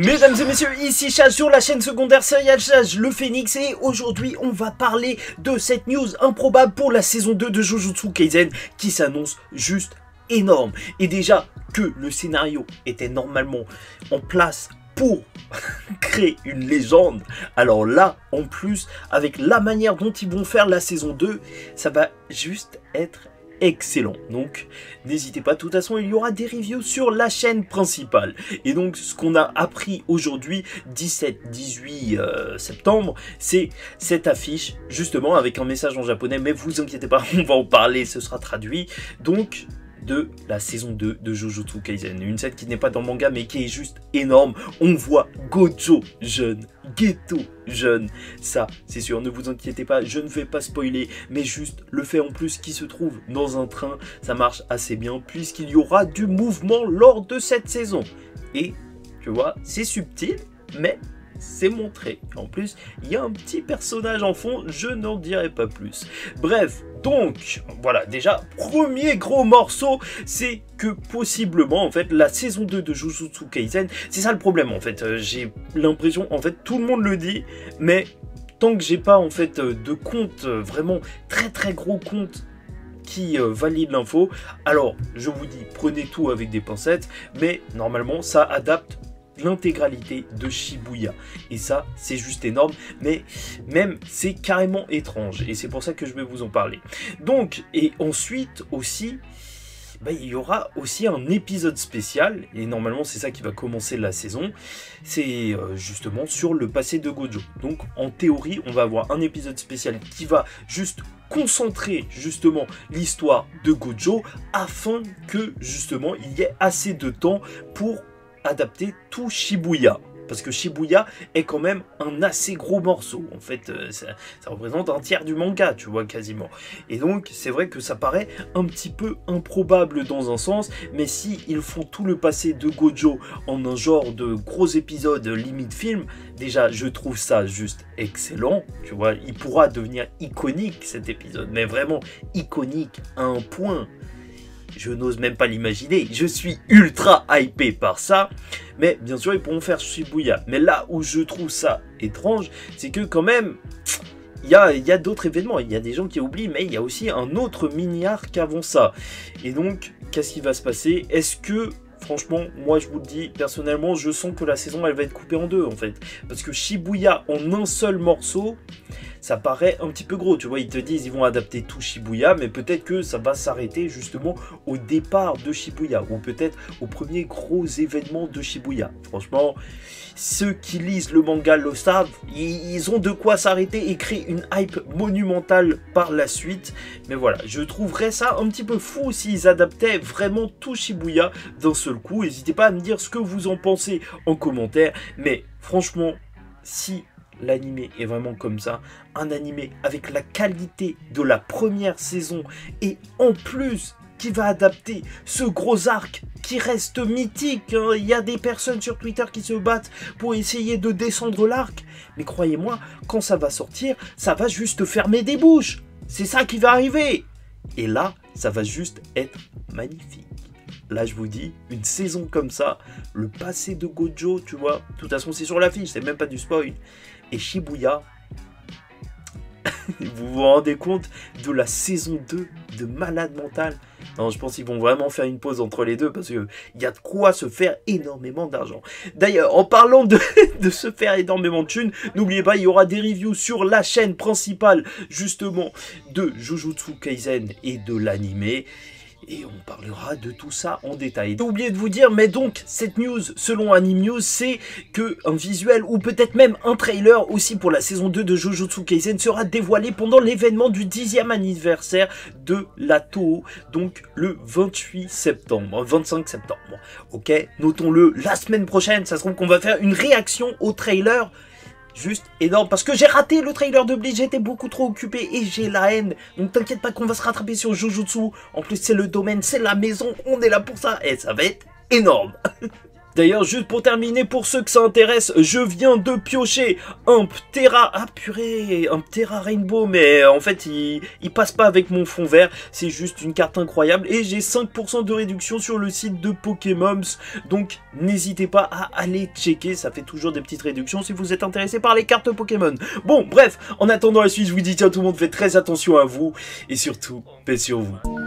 Mesdames et messieurs, ici Chaz sur la chaîne secondaire Serial Chaz, le Phénix, et aujourd'hui on va parler de cette news improbable pour la saison 2 de Jujutsu Kaisen qui s'annonce juste énorme. Et déjà que le scénario était normalement en place pour créer une légende, alors là en plus avec la manière dont ils vont faire la saison 2, ça va juste être excellent. Donc n'hésitez pas, de toute façon il y aura des reviews sur la chaîne principale. Et donc ce qu'on a appris aujourd'hui 17-18 septembre, c'est cette affiche justement avec un message en japonais, mais vous inquiétez pas, on va en parler, ce sera traduit, donc de la saison 2 de Jujutsu Kaisen. Une scène qui n'est pas dans le manga mais qui est juste énorme. On voit Gojo jeune, Geto jeune, ça c'est sûr, ne vous inquiétez pas, je ne vais pas spoiler, mais juste le fait en plus qu'il se trouve dans un train, ça marche assez bien puisqu'il y aura du mouvement lors de cette saison. Et tu vois, c'est subtil, mais c'est montré. En plus, il y a un petit personnage en fond, je n'en dirai pas plus. Bref, donc, voilà, déjà, premier gros morceau, c'est que possiblement, en fait, la saison 2 de Jujutsu Kaisen, c'est ça le problème, en fait. J'ai l'impression, en fait, tout le monde le dit, mais tant que j'ai pas, en fait, de compte, vraiment très gros compte qui valide l'info, alors, je vous dis, prenez tout avec des pincettes, mais normalement, ça adapte l'intégralité de Shibuya, et ça c'est juste énorme, mais même c'est carrément étrange, et c'est pour ça que je vais vous en parler. Donc, et ensuite aussi il y aura aussi un épisode spécial, et normalement c'est ça qui va commencer la saison, c'est justement sur le passé de Gojo. Donc en théorie on va avoir un épisode spécial qui va juste concentrer justement l'histoire de Gojo, afin que justement il y ait assez de temps pour adapter tout Shibuya, parce que Shibuya est quand même un assez gros morceau, en fait ça représente un tiers du manga, tu vois, quasiment, et donc c'est vrai que ça paraît un petit peu improbable dans un sens, mais si ils font tout le passé de Gojo en un genre de gros épisode limite film, déjà je trouve ça juste excellent, tu vois, il pourra devenir iconique cet épisode, mais vraiment iconique à un point. Je n'ose même pas l'imaginer, je suis ultra hypé par ça, mais bien sûr ils pourront faire Shibuya. Mais là où je trouve ça étrange, c'est que quand même, il y a d'autres événements, il y a des gens qui oublient, mais il y a aussi un autre mini-arc avant ça. Et donc, qu'est-ce qui va se passer? Est-ce que, franchement, moi je vous le dis, personnellement, je sens que la saison elle va être coupée en deux en fait. Parce que Shibuya en un seul morceau, ça paraît un petit peu gros, tu vois, ils te disent ils vont adapter tout Shibuya, mais peut-être que ça va s'arrêter justement au départ de Shibuya, ou peut-être au premier gros événement de Shibuya. Franchement, ceux qui lisent le manga le savent, ils ont de quoi s'arrêter et créer une hype monumentale par la suite. Mais voilà, je trouverais ça un petit peu fou s'ils adaptaient vraiment tout Shibuya d'un seul coup. N'hésitez pas à me dire ce que vous en pensez en commentaire, mais franchement, si l'animé est vraiment comme ça, un animé avec la qualité de la première saison, et en plus qui va adapter ce gros arc qui reste mythique, hein. Il y a des personnes sur Twitter qui se battent pour essayer de descendre l'arc, mais croyez-moi, quand ça va sortir, ça va juste fermer des bouches, c'est ça qui va arriver, et là ça va juste être magnifique. Là, je vous dis, une saison comme ça, le passé de Gojo, tu vois, de toute façon, c'est sur l'affiche, c'est même pas du spoil. Et Shibuya, vous vous rendez compte de la saison 2 de malade mental? Non, je pense qu'ils vont vraiment faire une pause entre les deux parce qu'il y a de quoi se faire énormément d'argent. D'ailleurs, en parlant de se faire énormément de thunes, n'oubliez pas, il y aura des reviews sur la chaîne principale, justement, de Jujutsu Kaisen et de l'animé. Et on parlera de tout ça en détail. J'ai oublié de vous dire, mais donc, cette news, selon Anime News, c'est que un visuel ou peut-être même un trailer aussi pour la saison 2 de Jujutsu Kaisen sera dévoilé pendant l'événement du 10e anniversaire de la Toho, donc le 28 septembre, 25 septembre. Ok, notons-le, la semaine prochaine, ça se trouve qu'on va faire une réaction au trailer. Juste énorme, parce que j'ai raté le trailer de Bleach, j'étais beaucoup trop occupé et j'ai la haine. Donc t'inquiète pas qu'on va se rattraper sur Jujutsu. En plus c'est le domaine, c'est la maison, on est là pour ça. Et ça va être énorme. D'ailleurs, juste pour terminer, pour ceux que ça intéresse, je viens de piocher un Ptera... Ah purée, un Ptera Rainbow, mais en fait, il passe pas avec mon fond vert. C'est juste une carte incroyable. Et j'ai 5% de réduction sur le site de Pokémon. Donc, n'hésitez pas à aller checker. Ça fait toujours des petites réductions si vous êtes intéressé par les cartes Pokémon. Bon, bref, en attendant la suite, je vous dis ciao tout le monde, faites très attention à vous. Et surtout, paix sur vous.